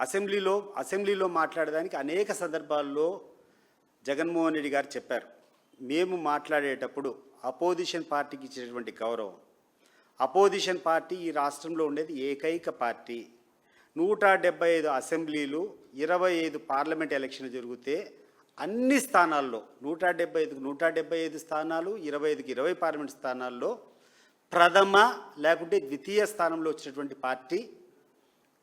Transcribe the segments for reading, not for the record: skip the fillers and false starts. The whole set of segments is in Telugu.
అసెంబ్లీలో మాట్లాడడానికి అనేక సందర్భాల్లో జగన్మోహన్ రెడ్డి గారు చెప్పారు. మేము మాట్లాడేటప్పుడు అపోజిషన్ పార్టీకి ఇచ్చినటువంటి గౌరవం, అపోజిషన్ పార్టీ ఈ రాష్ట్రంలో ఉండేది ఏకైక పార్టీ. 175 అసెంబ్లీలు, 25 పార్లమెంట్ ఎలక్షన్లు జరిగితే అన్ని స్థానాల్లో 175 స్థానాలు, 25కి 20 పార్లమెంట్ స్థానాల్లో ప్రథమ లేకుంటే ద్వితీయ స్థానంలో వచ్చినటువంటి పార్టీ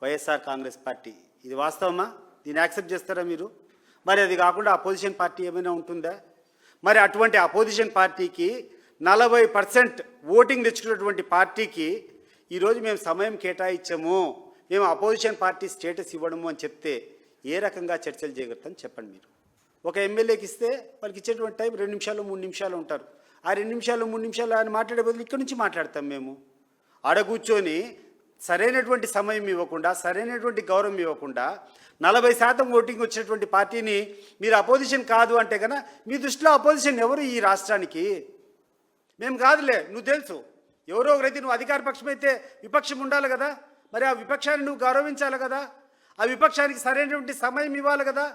వైఎస్ఆర్ కాంగ్రెస్ పార్టీ. ఇది వాస్తవమా? దీన్ని యాక్సెప్ట్ చేస్తారా మీరు? మరి అది కాకుండా అపోజిషన్ పార్టీ ఏమైనా ఉంటుందా? మరి అటువంటి అపోజిషన్ పార్టీకి 40% ఓటింగ్ తెచ్చుకున్నటువంటి పార్టీకి ఈరోజు మేము సమయం కేటాయించాము, మేము అపోజిషన్ పార్టీ స్టేటస్ ఇవ్వడము అని చెప్తే ఏ రకంగా చర్చలు చేయగలుగుతాం చెప్పండి మీరు? ఒక ఎమ్మెల్యేకి ఇస్తే వాళ్ళకి ఇచ్చేటువంటి టైం 2 నిమిషాలు 3 నిమిషాలు ఉంటారు. ఆ 2 నిమిషాలు 3 నిమిషాలు ఆయన మాట్లాడే బదులు ఇక్కడి నుంచి మాట్లాడతాం. మేము ఆడ కూర్చొని సరైనటువంటి సమయం ఇవ్వకుండా, సరైనటువంటి గౌరవం ఇవ్వకుండా 40% ఓటింగ్ వచ్చినటువంటి పార్టీని మీరు అపోజిషన్ కాదు అంటే కన్నా మీ దృష్టిలో అపోజిషన్ ఎవరు ఈ రాష్ట్రానికి? మేము కాదులే, నువ్వు తెలుసు ఎవరో ఒకరైతే నువ్వు అధికార పక్షం అయితే విపక్షం ఉండాలి కదా, మరి ఆ విపక్షాన్ని నువ్వు గౌరవించాలి కదా, ఆ విపక్షానికి సరైనటువంటి సమయం ఇవ్వాలి కదా.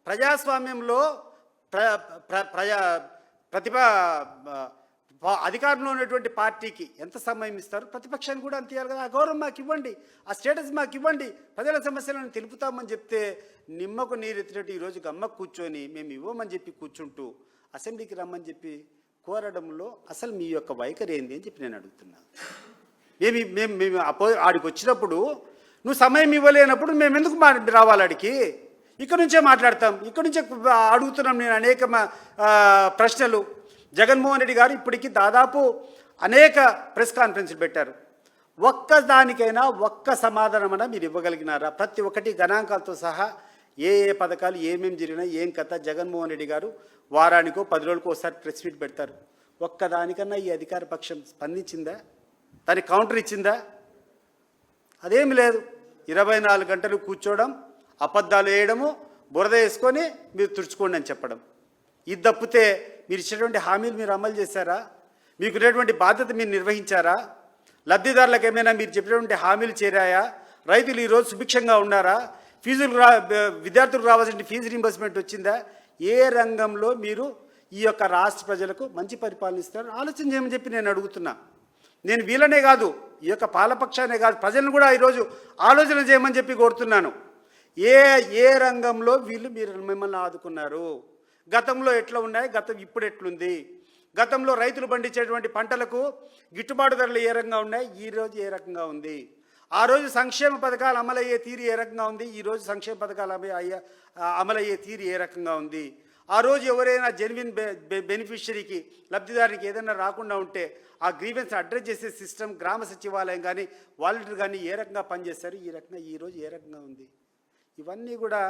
ప్రజాస్వామ్యంలో అధికారంలో ఉన్నటువంటి పార్టీకి ఎంత సమయం ఇస్తారు, ప్రతిపక్షానికి కూడా అంత ఇవ్వాలి కదా. ఆ గౌరవం మాకు ఇవ్వండి, ఆ స్టేటస్ మాకు ఇవ్వండి, ప్రజల సమస్యలను తెలుపుతామని చెప్తే నిమ్మకు నీరెత్తినట్టు ఈరోజు గమ్మకు కూర్చొని మేము ఇవ్వమని చెప్పి కూర్చుంటూ అసెంబ్లీకి రమ్మని చెప్పి కోరడంలో అసలు మీ యొక్క వైఖరి ఏంది అని చెప్పి నేను అడుగుతున్నా. మేము ఆడికి వచ్చినప్పుడు నువ్వు సమయం ఇవ్వలేనప్పుడు మేము ఎందుకు రావాలి ఆడికి? ఇక్కడ నుంచే మాట్లాడతాం, ఇక్కడ నుంచే అడుగుతున్నాం నేను అనేక ప్రశ్నలు. జగన్మోహన్ రెడ్డి గారు ఇప్పటికీ దాదాపు అనేక ప్రెస్ కాన్ఫరెన్స్లు పెట్టారు. ఒక్కదానికైనా ఒక్క సమాధానమైనా మీరు ఇవ్వగలిగినారా? ప్రతి ఒక్కటి గణాంకాలతో సహా ఏ పథకాలు ఏమేమి జరిగినా ఏం కథ జగన్మోహన్ రెడ్డి గారు వారానికో 10 రోజులకో ఒకసారి ప్రెస్ మీట్ పెడతారు. ఒక్కదానికన్నా ఈ అధికార పక్షం స్పందించిందా? దానికి కౌంటర్ ఇచ్చిందా? అదేమి లేదు. 24 గంటలు కూర్చోవడం, అబద్ధాలు వేయడము, బురద వేసుకొని మీరు తుడుచుకోండి అని చెప్పడం. ఇది తప్పితే మీరు ఇచ్చినటువంటి హామీలు మీరు అమలు చేశారా? మీకు ఉన్నటువంటి బాధ్యత మీరు నిర్వహించారా? లబ్ధిదారులకు ఏమైనా మీరు చెప్పినటువంటి హామీలు చేరాయా? రైతులు ఈరోజు సుభిక్షంగా ఉన్నారా? విద్యార్థులకు రావాల్సిన ఫీజు రీంబర్స్మెంట్ వచ్చిందా? ఏ రంగంలో మీరు ఈ యొక్క రాష్ట్ర ప్రజలకు మంచి పరిపాలన ఇస్తారో ఆలోచన చేయమని చెప్పి నేను అడుగుతున్నా. నేను వీళ్ళనే కాదు, ఈ యొక్క పాలపక్షానే కాదు, ప్రజలను కూడా ఈరోజు ఆలోచన చేయమని చెప్పి కోరుతున్నాను. ఏ రంగంలో మీరు మిమ్మల్ని ఆదుకున్నారు? గతంలో ఎట్లా ఉన్నాయి, ఇప్పుడు ఎట్లుంది? గతంలో రైతులు పండించేటువంటి పంటలకు గిట్టుబాటు ధరలు ఏ రకంగా ఉన్నాయి, ఈరోజు ఏ రకంగా ఉంది? ఆ రోజు సంక్షేమ పథకాలు అమలయ్యే తీరు ఏ రకంగా ఉంది, ఈరోజు సంక్షేమ పథకాలు అమలయ్యే తీరు ఏ రకంగా ఉంది? ఆ రోజు ఎవరైనా జెన్యున్ బెనిఫిషరీకి లబ్ధిదారునికి ఏదైనా రాకుండా ఉంటే ఆ గ్రీవెన్స్ అడ్రస్ చేసే సిస్టమ్ గ్రామ సచివాలయం కానీ వాలంటీర్ కానీ ఏ రకంగా పనిచేస్తారు, ఈ రకంగా ఈరోజు ఏ రకంగా ఉంది? ఇవన్నీ కూడా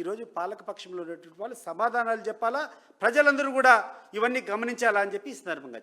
ఈరోజు పాలకపక్షంలో ఉన్నటువంటి వాళ్ళు సమాధానాలు చెప్పాలా, ప్రజలందరూ కూడా ఇవన్నీ గమనించాలా అని చెప్పి ఈ సందర్భంగా